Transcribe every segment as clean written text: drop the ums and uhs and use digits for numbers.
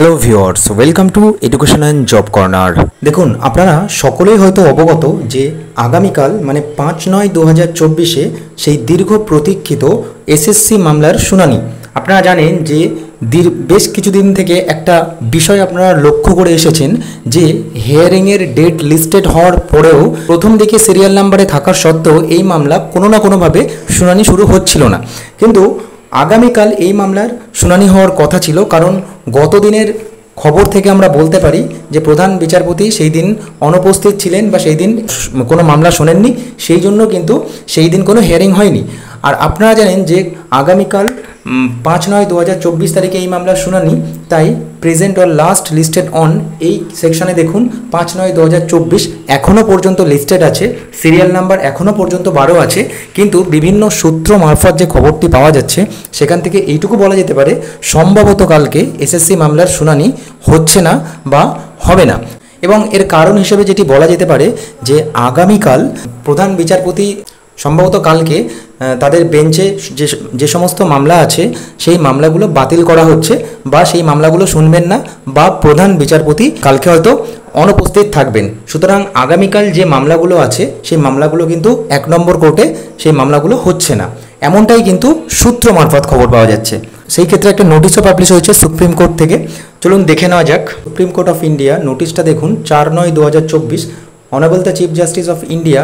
Hello viewers, welcome to education and job corner. দেখুন, আপনারা সকলেই হয়তো অবগত যে আগামীকাল মানে 5/9/2024 সেই দীর্ঘ প্রতীক্ষিত এসএসসি মামলার শুনানি। আপনারা জানেন যে বেশ কিছুদিন থেকে একটা বিষয় আপনারা লক্ষ্য করে এসেছেন যে হিয়ারিংয়ের ডেট লিস্টেড হওয়ার পরেও প্রথম দিকে সিরিয়াল নাম্বারে থাকার সত্ত্বেও এই মামলা কোনো না কোনোভাবে শুনানি শুরু হচ্ছিল না। কিন্তু আগামীকাল এই মামলার শুনানি হওয়ার কথা ছিল, কারণ গত দিনের খবর থেকে আমরা বলতে পারি যে প্রধান বিচারপতি সেই দিন অনুপস্থিত ছিলেন বা সেই দিন কোনো মামলা শোনেননি, সেই জন্য কিন্তু সেই দিন কোনো হিয়ারিং হয়নি। আর আপনারা জানেন যে আগামীকাল 5/9/2024 তারিখে এই মামলার শুনানি, তাই present or last listed on এই সেকশনে দেখুন 5/9/2024 এখনও পর্যন্ত লিস্টেড আছে, সিরিয়াল নাম্বার এখনও পর্যন্ত 12 আছে। কিন্তু বিভিন্ন সূত্র মারফত যে খবরটি পাওয়া যাচ্ছে সেখান থেকে এইটুকু বলা যেতে পারে সম্ভবত কালকে এসএসসি মামলার শুনানি হচ্ছে না বা হবে না। এবং এর কারণ হিসেবে যেটি বলা যেতে পারে যে আগামীকাল প্রধান বিচারপতি সম্ভবত কালকে তাদের বেঞ্চে যে সমস্ত মামলা আছে সেই মামলাগুলো বাতিল করা হচ্ছে বা সেই মামলাগুলো শুনবেন না, বা প্রধান বিচারপতি কালকে হয়তো অনুপস্থিত থাকবেন। সুতরাং আগামীকাল যে মামলাগুলো আছে সেই মামলাগুলো কিন্তু 1 নম্বর কোর্টে সেই মামলাগুলো হচ্ছে না, এমনটাই কিন্তু সূত্র মারফত খবর পাওয়া যাচ্ছে। সেই ক্ষেত্রে একটা নোটিশও পাবলিশ হয়েছে সুপ্রিম কোর্ট থেকে। চলুন দেখে নেওয়া যাক। সুপ্রিম কোর্ট অফ ইন্ডিয়া নোটিশটা দেখুন, 4/9/2024। Honourable the chief justice of India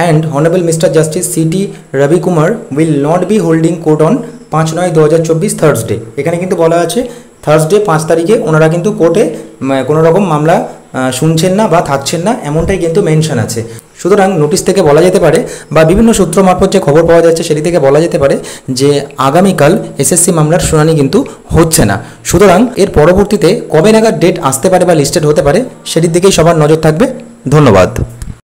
and Honorable Mr. Justice C.T. Ravi Kumar will not be holding court on 5/9/2024 Thursday। এখানে কিন্তু বলা আছে থার্সডে 5 তারিখে ওনারা কিন্তু কোর্টে কোনো রকম মামলা শুনছেন না বা থাকছেন না, এমনটাই কিন্তু মেনশন আছে। সুতরাং নোটিশ থেকে বলা যেতে পারে বা বিভিন্ন সূত্র মারফত যে খবর পাওয়া যাচ্ছে সেটি থেকে বলা যেতে পারে যে আগামীকাল এসএসসি মামলার শুনানি কিন্তু হচ্ছে না। সুতরাং এর পরবর্তীতে কবে নাগাদ ডেট আসতে পারে বা লিস্টেড হতে পারে সেটির দিকেই সবার নজর থাকবে। ধন্যবাদ।